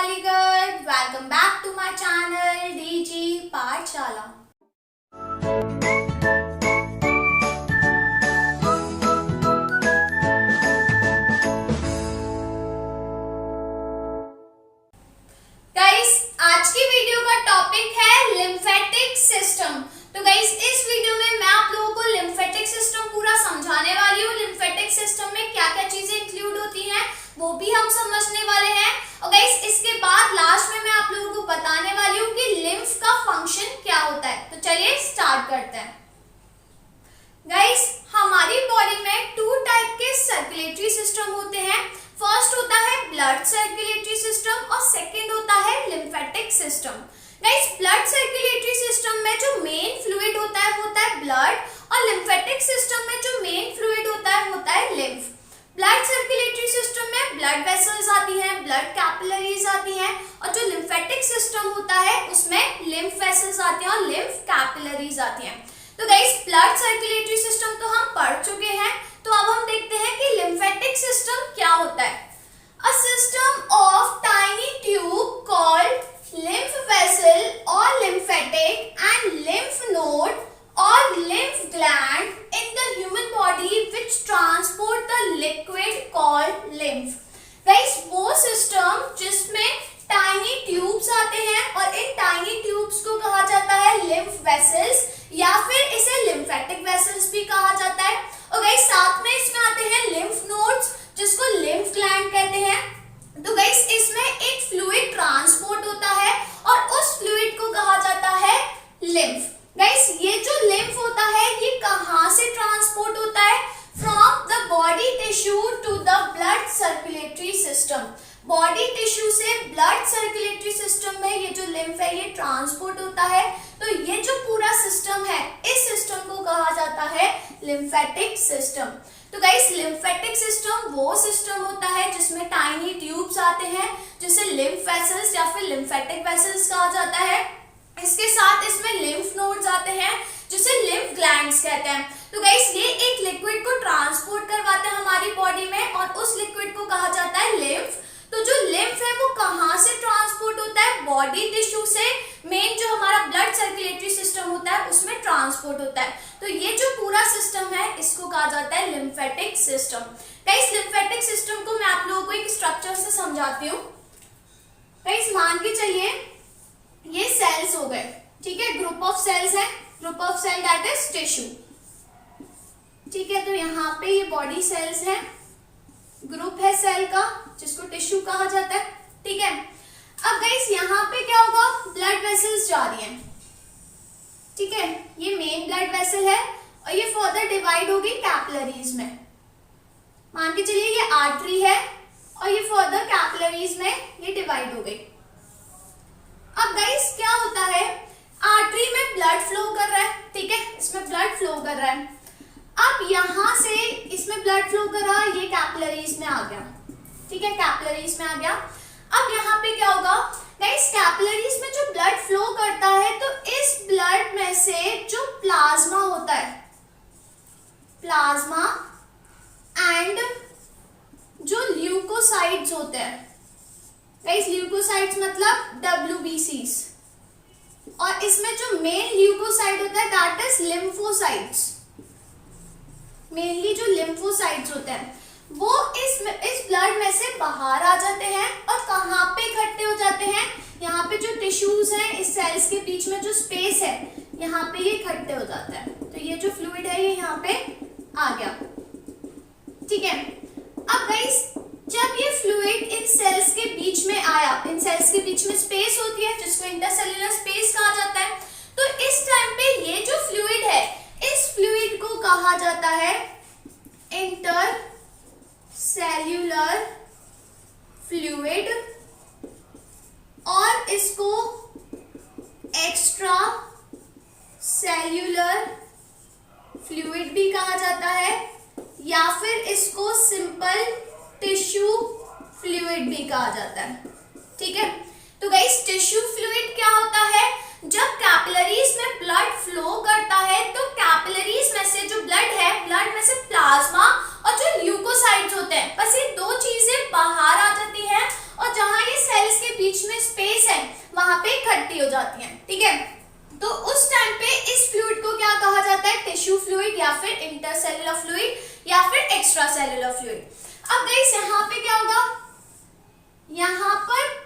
Aligarh. Welcome back to my channel DG Pathshala. Guys आज की video का topic है लिम्फेटिक सिस्टम। तो गाइस इस वीडियो में मैं आप लोगों को लिम्फेटिक सिस्टम पूरा समझाने वाली हूँ। लिम्फेटिक सिस्टम में क्या क्या चीजें इंक्लूड होती हैं वो भी हम समझने वाले हैं। और गाइस इसके बाद लास्ट में मैं आप लोगों को बताने वाली हूँ कि लिम्फ का फंक्शन क्या होता है। तो चलिए स्टार्ट करते हैं। गाइस हमारी बॉडी में टू टाइप के सर्कुलेटरी सिस्टम होते हैं। फर्स्ट होता है ब्लड सर्कुलेटरी सिस्टम और सेकंड होता है lymphatic system. Guys blood circulatory system में जो मेन फ्लूइड होता है ब्लड, और लिम्फेटिक सिस्टम में जो मेन फ्लूइड होता है लिम्फ। ब्लड सर्कुलेटरी सिस्टम में ब्लड वेसल्स आती हैं, ब्लड कैपिलरीज आती हैं, और जो लिम्फेटिक सिस्टम होता है उसमें लिम्फ वेसल्स आती हैं और लिम्फ कैपिलरीज आती हैं। तो गाइस ब्लड सर्कुलेटरी सिस्टम तो हम पढ़ चुके हैं, तो अब हम देखते हैं कि लिम्फेटिक सिस्टम क्या होता है। A system of tiny tube called lymph vessel or lymphatic and lymph node or lymph gland in the human body which transport the liquid called lymph. Guys वो सिस्टम जिसमें टाइनी ट्यूब्स आते हैं और इन tiny tubes को कहा जाता है lymph vessels या फिर इसे lymphatic vessels भी कहा जाता है। और गाइस साथ में इसमें आते हैं lymph nodes जिसको lymph gland कहते हैं। तो गाइस इसमें एक फ्लूइड ट्रांसपोर्ट होता है और उस फ्लूइड को कहा जाता है लिम्फ। गाइस ये जो लिम्फ होता है ये कहां से ट्रांसपोर्ट होता है? From the body tissue to the blood circulatory system. Body tissue से ब्लड सर्कुलेटरी सिस्टम में ये जो लिम्फ है ये ट्रांसपोर्ट होता है। तो ये जो पूरा सिस्टम है इस सिस्टम को कहा जाता है लिम्फेटिक सिस्टम। तो गाइस लिम्फेटिक सिस्टम वो सिस्टम होता है जिसमें टाइनी ट्यूब्स आते हैं जिसे लिम्फ वेसल्स या फिर लिम्फेटिक वेसल्स कहा जाता है। इसके साथ इसमें लिम्फ नोड्स आते हैं जिसे लिम्फ ग्लैंड्स कहते हैं। तो गाइस ये एक लिक्विड को ट्रांसपोर्ट करवाते हैं हमारी बॉडी में और उस लिक्विड को कहा जाता है लिम्फ। तो जो लिम्फ है वो कहां से ट्रांसपोर्ट होता है? बॉडी टिश्यू से। मेन जो हमारा ब्लड सर्कुलेटरी सिस्टम होता है उसमें ट्रांसपोर्ट होता है। तो ये जो पूरा सिस्टम है इसको कहा जाता है lymphatic system. Guys lymphatic system को मैं आप लोगों को एक स्ट्रक्चर से समझाती हूँ। गाइस मान के चलिए ये सेल्स हो गए, ठीक है, ग्रुप ऑफ सेल्स है, group of cell that is tissue, ठीक है। तो यहाँ पे ये बॉडी सेल्स है, ग्रुप है सेल का जिसको टिश्यू कहा जाता है, ठीक है। अब गाइस यहाँ पे क्या होगा? ब्लड वेसल्स जा रही हैं, ठीक है। ये मेन ब्लड वेसल है और ये फर्दर डिवाइड होगी कैपिलरीज में। मान के चलिए ये आर्टरी है और ये फर्दर कैपिलरीज में ये डिवाइड हो गई। अब गाइस क्या होता है? आर्टरी में ब्लड फ्लो कर रहा है, ठीक है, इसमें ब्लड फ्लो कर रहा है। अब यहां से इसमें ब्लड फ्लो कर रहा है, ये कैपिलरीज में आ गया, ठीक है, कैपिलरीज में आ गया। अब यहाँ पे क्या होगा? गाइस कैपिलरीज में जो ब्लड फ्लो करता है तो इस ब्लड में से जो प्लाज्मा होता है, प्लाज्मा एंड जो ल्यूकोसाइट्स होते हैं, गाइस ल्यूकोसाइट्स मतलब WBCs, और इसमें जो मेन ल्यूकोसाइट होता है दैट इज लिम्फोसाइट्स। मेनली जो लिम्फोसाइट्स होते हैं वो इस ब्लड में से बाहर आ जाते हैं और कहाँ पे इकट्ठे हो जाते हैं? यहाँ पे जो टिश्यूज हैं, इस सेल्स के बीच में जो स्पेस है यहाँ पे ये इकट्ठे हो जाता है। तो ये जो फ्लूइड है ये यहाँ पे आ गया, ठीक है। अब गाइस जब ये फ्लूइड इन सेल्स के बीच में आया, इन सेल्स के बीच में स्पेस होती है जिसको इंटरसेल्युलर स्पेस कहा जाता है, तो इस टाइम पे ये जो फ्लूइड है इस फ्लूइड को कहा जाता है इंटर सेल्यूलर फ्लूइड, और इसको एक्स्ट्रा सेल्यूलर फ्लूइड भी कहा जाता है या फिर इसको सिंपल टिश्यू फ्लूइड भी कहा जाता है, ठीक है। तो गाइस टिश्यू फ्लूइड क्या होता है? जब कैपिलरीज में ब्लड फ्लो करता है तो कैपिलरीज में से जो ब्लड है, ब्लड में से प्लाज्मा और जो ल्यूकोसाइट्स होते हैं, बस ये दो चीजें बाहर आ जाती हैं और जहां ये सेल्स के बीच हो जाती हैं, ठीक है। तो उस टाइम पे इस फ्लूइड को क्या कहा जाता है, टिश्यू फ्लूइड या फिर इंटरसेल्युलर फ्लूइड या फिर एक्स्ट्रा सेल्युलर फ्लूइड। अब गाइस यहाँ पे क्या होगा, यहाँ पर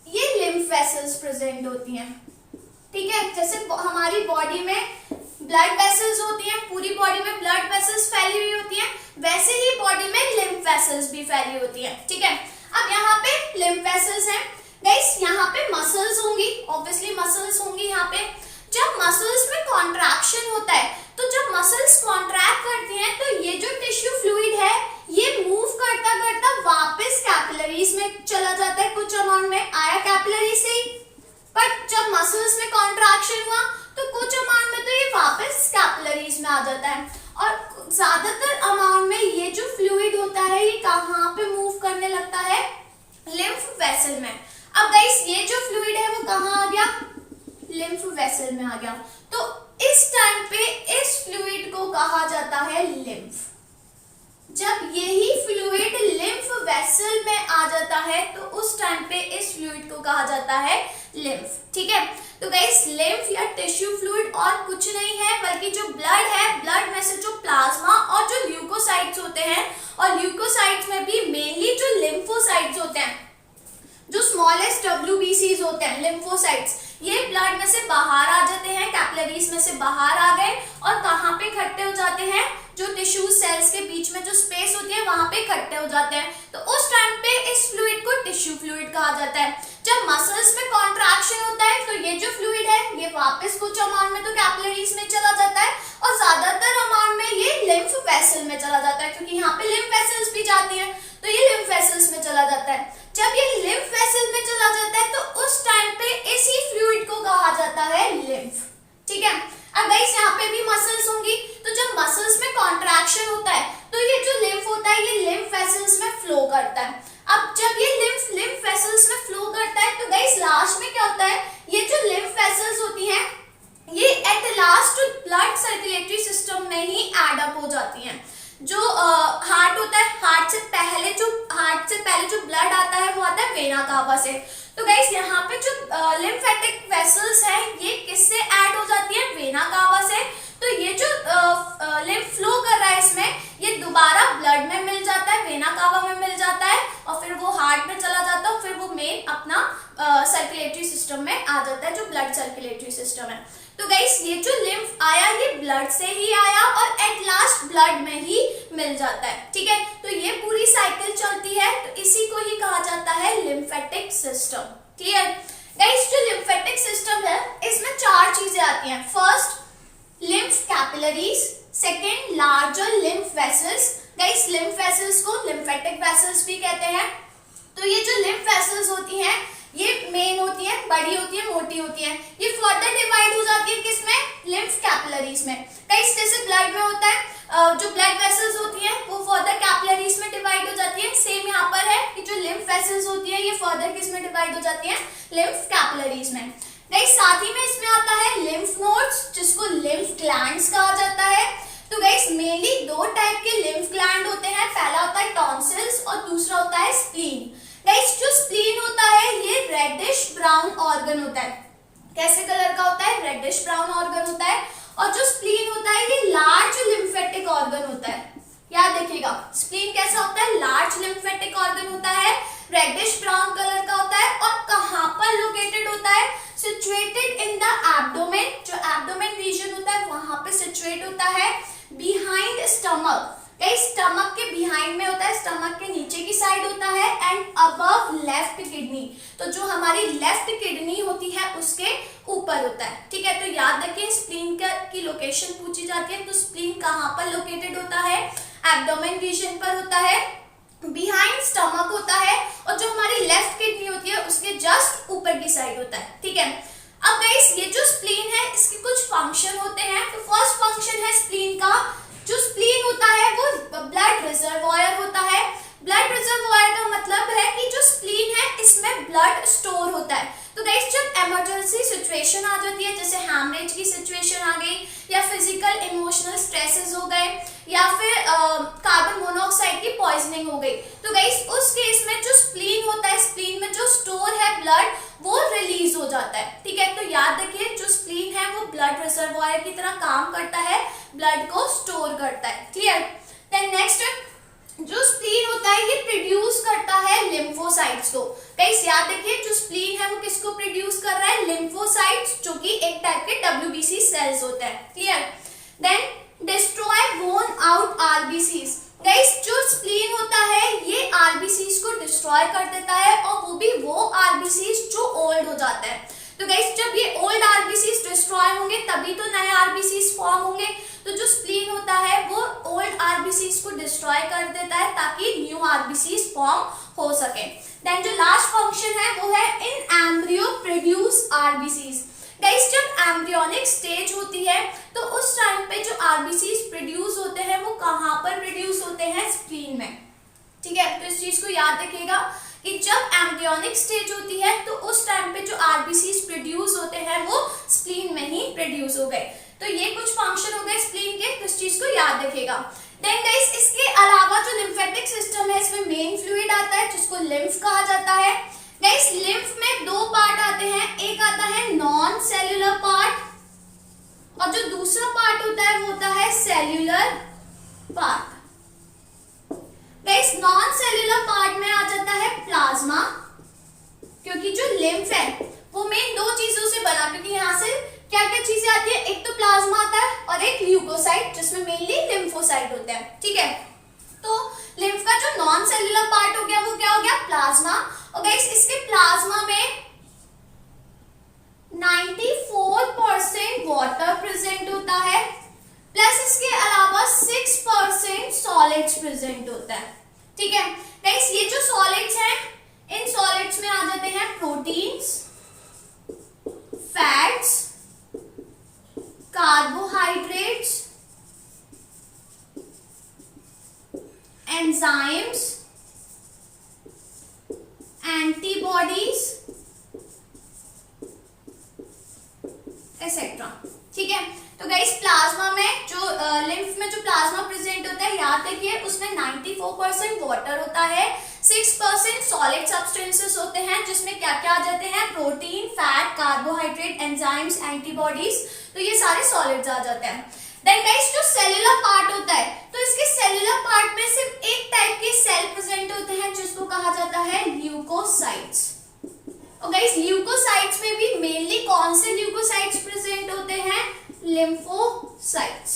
ये लिम्फ वेसल्स प्रेजेंट होती हैं, ठीक है। जैसे हमारी बॉडी में ब्लड वेसल्स होती हैं, पूरी बॉडी में ब्लड वेसल्स फैली हुई होती हैं, वैसे ही बॉडी में लिम्फ वेसल्स भी फैली होती हैं, ठीक है। अब यहाँ पे लिम्फ वेसल्स हैं गाइस, यहाँ पे मसल्स होंगी, ऑब्वियसली मसल्स होंगी यहाँ पे। जब मसल्स में कॉन्ट्रैक्शन होता है, तो जब मसल्स कॉन्ट्रैक्ट करती हैं तो ये जो टिश्यू फ्लूइड है ये मूव करता करता वापस कैपिलरीज में चला जाता है। कुछ अमाउंट में आया कैपिलरी से ही, बट जब मसल्स में कॉन्ट्रैक्शन हुआ तो कुछ अमाउंट में तो ये वापस कैपिलरीज में आ जाता है। और ज्यादातर अमाउंट में ये जो फ्लूइड होता है ये कहाँ पे मूव करने लगता है, लिम्फ वेसल में। अब गाइस ये जो फ्लूइड है वो कहाँ आ गया, लिम्फ वेसल में आ गया। तो इस टाइम पे इस फ्लूइड को कहा जाता है लिम्फ। जब यही फ्लूइड लिम्फ वेसल में आ जाता है तो उस टाइम पे इस फ्लूइड को कहा जाता है लिम्फ, ठीक है। तो गाइस लिम्फ या टिश्यू फ्लूइड और कुछ नहीं है बल्कि जो ब्लड है, ब्लड में से जो प्लाज्मा और जो ल्यूकोसाइट्स होते हैं, और ल्यूकोसाइट्स में भी मेनली जो लिम्फोसाइट्स होते हैं, जो स्मॉलेस्ट WBCs होते हैं लिम्फोसाइट्स, ये ब्लड में से बाहर आ जाते हैं, कैपिलरीज में से बाहर आ गए और कहाँ पे इकट्ठे हो जाते हैं, जो टिश्यू सेल्स के बीच में जो स्पेस होती है वहां पे इकट्ठे हो जाते हैं। तो उस टाइम पे इस फ्लूइड को टिश्यू फ्लूइड कहा जाता है। जब मसल्स में कॉन्ट्रैक्शन होता है तो ये जो फ्लूइड है ये वापस कुछ अमाउंट में तो कैपिलरीज में चला जाता है और ज्यादातर अमाउंट में ये लिम्फ वेसल में चला जाता है, क्योंकि यहाँ पे लिम्फ वेसल्स भी जाती हैं तो ये लिम्फ वेसल्स में चला जाता है। जब ये लिम्फ वेसल में चला जाता है तो उस टाइम पे इसी फ्लूइड को कहा जाता है लिम्फ, ठीक है। अब गाइस यहाँ पे भी मसल्स होंगी, तो जब मसल्स में कॉन्ट्रैक्शन होता है तो ये जो लिम्फ होता है ये लिम्फ वेसल्स में फ्लो करता है। अब जब ये लिम्फ वेसल्स में फ्लो करता है तो गाइस लास्ट में क्या होता है, ये जो लिम्फ वेसल्स होती हैं ये at last blood circulatory system में ही एड अप हो जाती हैं। जो हार्ट होता है, हार्ट से पहले जो ब्लड आता है वो आता है वेना कावा से। तो गाइस यहाँ पे जो लिम्फेटिक वेसल्स है ये किससे ऐड हो जाती है, वेना कावा से। तो ये जो लिम्फ फ्लो कर रहा है इसमें ये दोबारा ब्लड में मिल जाता है, वेना कावा में मिल जाता है और फिर वो हार्ट में चला जाता है और फिर वो मेन अपना सर्कुलेटरी सिस्टम में आ जाता है, जो ब्लड सर्कुलेटरी सिस्टम है। तो गाइस ये जो लिम्फ आया ये ब्लड से ही आया और एट लास्ट ब्लड में ही मिल जाता है, ठीक है। तो ये पूरी साइकिल चलती है, तो इसी को ही कहा जाता है लिम्फेटिक सिस्टम, क्लियर। गाइस जो लिम्फेटिक सिस्टम है इसमें 4 चीजें आती हैं। First lymph capillaries, second larger lymph vessels. Guys lymph vessels को लिम्फेटिक वेसल्स भी कहते हैं। तो ये जो लिम्फ वेसल्स होती हैं ये मेन होती है, बड़ी होती है, मोटी होती है। ये फर्दर डिवाइड हो जाती है किसमें, लिम्फ कैपिलरीज में। गाइस जैसे ब्लड में होता है जो ब्लड वेसल्स होती हैं वो फर्दर कैपिलरीज में डिवाइड हो जाती है, सेम यहाँ पर है कि जो लिम्फ वेसल्स होती है ये फर्दर किस में डिवाइड हो जाती है, लिम्फ कैपिलरीज में। गाइस साथ ही में इसमें आता है लिम्फ नोड्स जिसको लिम्फ ग्लैंड्स कहा जाता है। तो गाइस मेनली 2 टाइप के लिम्फ ग्लैंड होते हैं, पहला होता है टॉन्सिल्स और दूसरा होता है स्प्लीन। गाइस जो स्प्लीन होता है ये रेडिश ब्राउन ऑर्गन होता है। कैसे कलर का होता है, रेडिश ब्राउन ऑर्गन होता है। और जो स्प्लीन होता है ये लार्ज लिम्फेटिक ऑर्गन होता है। याद रखिएगा स्प्लीन कैसा होता है, लार्ज लिम्फेटिक ऑर्गन होता है, रेडिश ब्राउन कलर का होता है और कहाँ पर लोकेटेड होता है, सिचुएटेड इन द एब्डोमेन। जो एब्डोमेन रीजन होता है वहां पे सिचुएट होता है, बिहाइंड स्टमक। स्टमक के बिहाइंड में होता है, स्टमक के नीचे की साइड होता है एंड अबव लेफ्ट किडनी। तो जो हमारी लेफ्ट किडनी होती है उसके ऊपर होता है, ठीक है। तो याद रखिए स्प्लीन की लोकेशन पूछी जाती है तो स्प्लीन कहाँ पर लोकेटेड होता है, एब्डोमेन रीजन पर होता है, बिहाइंड स्टमक होता है और जो हमारी लेफ्ट किडनी होती है उसके जस्ट ऊपर की साइड होता है, ठीक है। अब गाइस ये जो स्प्लीन है इसके कुछ फंक्शन होते हैं। तो फर्स्ट फंक्शन है स्प्लीन का, जो स्प्लीन होता है वो ब्लड रिजर्वॉयर होता है। ब्लड रिजर्वॉयर का मतलब है कि जो स्प्लीन है इसमें ब्लड स्टोर होता है। तो गाइस जब इमरजेंसी सिचुएशन आ जाती है, जैसे हैमरेज की सिचुएशन आ गई या फिजिकल इमोशनल स्ट्रेसेस हो गए या फिर कार्बन मोनोऑक्साइड की पॉइजनिंग हो गई, तो गाइस उस केस में जो स्प्लीन होता है, स्प्लीन में जो स्टोर है ब्लड वो रिलीज हो जाता है, ठीक है। तो लिम्फोसाइट्स को। गाइस याद रखिए जो स्प्लीन है वो किसको प्रोड्यूस कर रहा है, लिम्फोसाइट्स, जो कि एक टाइप के WBC सेल्स होते हैं। क्लियर। देन डिस्ट्रॉय वोन आउट आरबीसीज। गाइस जो स्प्लीन होता है ये आरबीसीज को डिस्ट्रॉय कर देता है, और वो भी वो आरबीसीज जो ओल्ड हो जाता है। तो गाइस जब ये ओल्ड आरबीसीज डिस्ट्रॉय होंगे तभी तो नए आरबीसीज फॉर्म होंगे। तो जो स्प्लीन होता है वो ओल्ड आरबीसीज को डिस्ट्रॉय कर देता है ताकि न्यू आरबीसीज फॉर्म हो सके। देन जो लास्ट फंक्शन है वो है इन एम्ब्रियो प्रोड्यूस आरबीसीज। गाइस जब एम्ब्रियोनिक स्टेज होती है तो उस टाइम पे जो आरबीसीज प्रोड्यूस होते हैं वो कहाँ पर प्रोड्यूस होते हैं, स्प्लीन में। ठीक है, तो इस चीज को याद रखिएगा कि जब एम्ब्रियोनिक स्टेज होती है तो उस टाइम पे जो आरबीसीज प्रोड्यूस होते हैं वो स्प्लीन में ही प्रोड्यूस हो गए। तो ये कुछ फंक्शन हो गए स्प्लीन के, तो इस चीज को याद रखिएगा। देन गाइस इसके अलावा जो लिम्फेटिक सिस्टम है इसमें मेन फ्लूइड आता है जिसको लिम्फ कहा जाता है। गाइस लिम्फ में दो पार्ट आते हैं, एक आता है नॉन सेल्यूलर पार्ट और जो दूसरा पार्ट होता है वो होता है cellular part. Guys non cellular part में आ जाता है प्लाज्मा, क्योंकि जो लिम्फ है वो मेन दो चीजों से बना, क्योंकि यहाँ से क्या क्या चीजें आती है, एक तो प्लाज्मा आता है और एक ल्यूकोसाइट जिसमें मेनली लिम्फोसाइट होते हैं। ठीक है, तो लिम्फ का जो नॉन सेल्यूलर पार्ट हो गया वो क्या हो गया, प्लाज्मा। और गाइस इसके प्लाज्मा में 94% वाटर प्रेजेंट होता है, प्लस इसके अलावा 6% सॉलिड्स प्रेजेंट होता है। ठीक है गाइस, ये जो सॉलिड्स हैं इन सॉलिड्स में आ जाते हैं proteins, fats, carbohydrates, enzymes, antibodies etcetera. ठीक है, तो गाइस प्लाज्मा में जो लिम्फ में जो प्लाज्मा प्रेजेंट होता है याद रखिए उसमें 94% वाटर होता है, 6% सॉलिड सब्सटेंसेस होते हैं जिसमें क्या क्या आ जाते हैं, protein, fat, carbohydrate, enzymes, antibodies, तो ये सारे सॉलिड्स आ जाते हैं। देन गाइस जो सेल्यूलर पार्ट होता है तो इसके सेल्यूलर पार्ट में सिर्फ एक टाइप के सेल प्रेजेंट होते हैं जिसको कहा जाता है ल्यूकोसाइट्स। और गाइस ल्यूकोसाइट्स में भी मेनली कौन से ल्यूकोसाइट्स प्रेजेंट होते हैं, लिम्फोसाइट्स।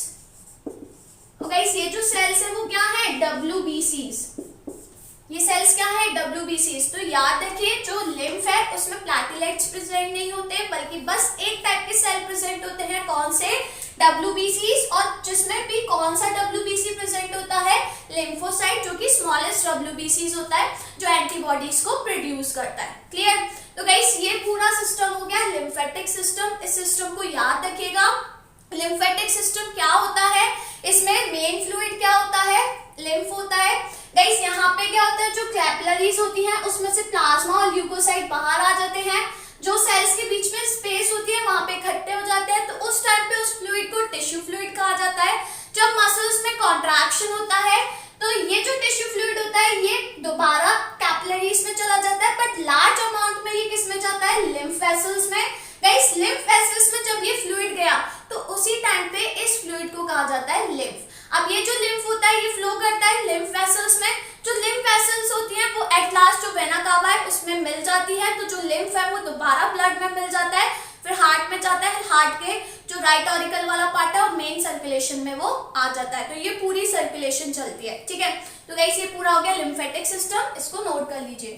और गाइस ये जो सेल्स है वो क्या है, WBCs। ये सेल्स क्या है, WBCs। तो याद रखिए जो लिम्फ है उसमें प्लेटलेट्स प्रेजेंट नहीं होते बल्कि बस एक टाइप के सेल प्रेजेंट होते हैं, कौन से, WBCs। और जिसमें भी कौन सा WBC प्रेजेंट होता है, लिम्फोसाइट, जो कि स्मॉलेस्ट WBCs होता है जो एंटीबॉडीज को प्रोड्यूस करता है। क्लियर। तो गाइस ये पूरा सिस्टम हो गया लिम्फेटिक सिस्टम। इस सिस्टम को याद रखिएगा। लिम्फेटिक सिस्टम क्या होता है, इसमें मेन फ्लूइड क्या होता है, लिम्फ होता है। गाइस यहाँ पे क्या होता है, जो कैपिलरीज होती हैं उसमें से प्लाज्मा और ल्यूकोसाइट बाहर आ जाते हैं, जो सेल्स के बीच में स्पेस होती है वहां पे इकट्ठे हो जाते हैं, तो उस टाइम पे उस फ्लूइड को टिश्यू फ्लूइड कहा जाता है। जब मसल्स में कॉन्ट्रैक्शन होता है तो ये जो टिश्यू फ्लूइड होता है ये दोबारा कैपिलरीज में चला जाता है, बट लार्ज अमाउंट में ये किस में जाता है, लिम्फ वेसल्स में। गाइस लिम्फ वेसल्स में जब ये फ्लूइड गया तो उसी टाइम पे इस फ्लूइड को कहा जाता है लिम्फ। अब ये जो लिम्फ होता है ये फ्लो करता है लिम्फ वेसल्स में। जो लिम्फ वेसल्स होती हैं वो एट लास्ट जो वेना कावा है उसमें मिल जाती है, तो जो लिम्फ है वो दोबारा ब्लड में मिल जाता है, फिर हार्ट में जाता है, हार्ट के जो राइट ऑरिकल वाला पार्ट है और मेन सर्कुलेशन में वो आ जाता है। तो ये पूरी सर्कुलेशन चलती है। ठीक है, तो गाइस ये पूरा हो गया लिम्फेटिक सिस्टम, इसको नोट कर लीजिए।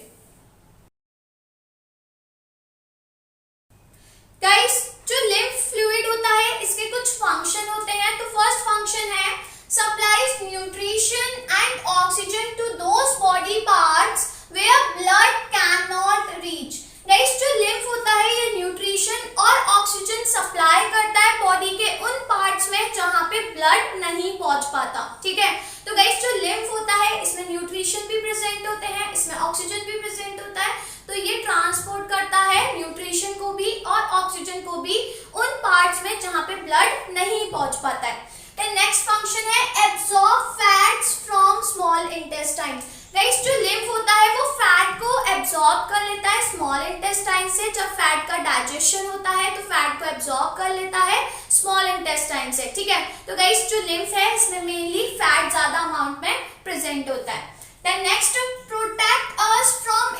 गाइस जो लिम्फ फ्लूइड होता है इसके कुछ फंक्शन होते हैं। तो फर्स्ट फंक्शन है supplies nutrition and oxygen to those body parts where blood cannot reach। Guys जो लिम्फ होता है ये न्यूट्रिशन और ऑक्सीजन सप्लाई करता है बॉडी के उन पार्ट्स में जहां पे ब्लड नहीं पहुंच पाता। ठीक है, तो गाइस जो लिम्फ होता है इसमें न्यूट्रिशन भी प्रेजेंट होते हैं, इसमें ऑक्सीजन भी प्रेजेंट होता है, तो ये ट्रांसपोर्ट करता है न्यूट्रिशन को भी और ऑक्सीजन को भी उन पार्ट्स में जहां पे ब्लड नहीं पहुंच पाता है। नेक्स्ट फंक्शन है absorb fats from small intestine. Guys जो लिम्फ होता है वो फैट को एब्सॉर्ब कर लेता है स्मॉल इंटेस्टाइन से। जब फैट का डाइजेशन होता है तो फैट को एब्सॉर्ब कर लेता है स्मॉल इंटेस्टाइन से। ठीक है, तो गाइस जो लिम्फ है इसमें मेनली फैट ज्यादा अमाउंट में प्रेजेंट होता है। Then next protect us from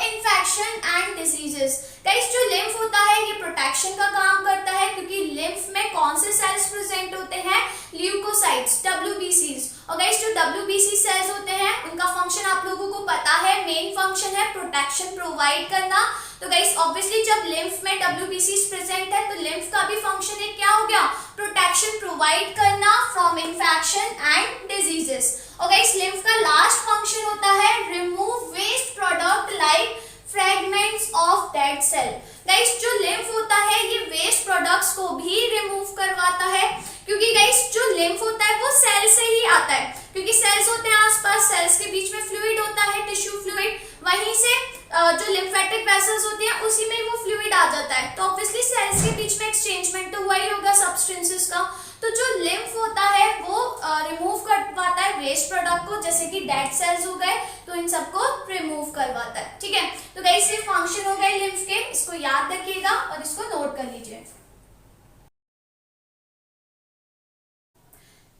WBC cells होते हैं उनका फंक्शन आप लोगों को पता है, मेन फंक्शन है प्रोटेक्शन प्रोवाइड करना। तो गाइस ऑब्वियसली जब लिम्फ में WBC प्रेजेंट है तो लिम्फ का भी फंक्शन है, क्या हो गया, प्रोटेक्शन प्रोवाइड करना फ्रॉम इन्फेक्शन एंड डिजीजेस। और गाइस लिम्फ का लास्ट फंक्शन होता है remove waste product like fragments of dead cell. Guys जो लिम्फ होता है ये वेस्ट प्रोडक्ट्स को भी रिमूव करवाता है, क्योंकि गाइस जो लिम्फ होता है वो सेल से ही आता है, क्योंकि सेल्स होते हैं आसपास, सेल्स के बीच में फ्लूइड होता है, टिश्यू फ्लूइड, वहीं से जो लिम्फेटिक वेसल्स होती हैं उसी में वो फ्लूइड आ जाता है। तो ऑब्वियसली सेल्स के बीच में एक्सचेंजमेंट तो हुआ ही होगा सब्सटेंसेस का। तो जो लिम्फ होता है वो रिमूव करवाता है वेस्ट प्रोडक्ट को, जैसे कि डेड सेल्स हो गए तो इन सबको रिमूव करवाता है। ठीक है, तो गाइस ये फंक्शन हो गए लिम्फ के, इसको याद रखिएगा और इसको नोट कर लीजिए।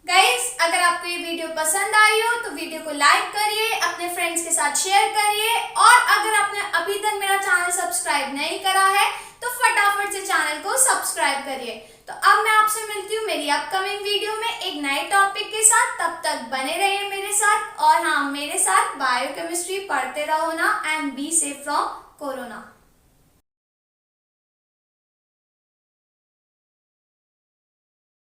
गाइस अगर आपको ये वीडियो पसंद आई हो तो वीडियो को लाइक करिए, अपने फ्रेंड्स के साथ शेयर करिए, और अगर आपने अभी तक मेरा चैनल सब्सक्राइब नहीं करा है तो फटाफट से चैनल को सब्सक्राइब करिए। तो अब मैं आपसे मिलती हूँ मेरी अपकमिंग वीडियो में एक नए टॉपिक के साथ, तब तक बने रहिए मेरे साथ, और हाँ मेरे साथ बायोकेमिस्ट्री पढ़ते रहो ना, and be safe from corona.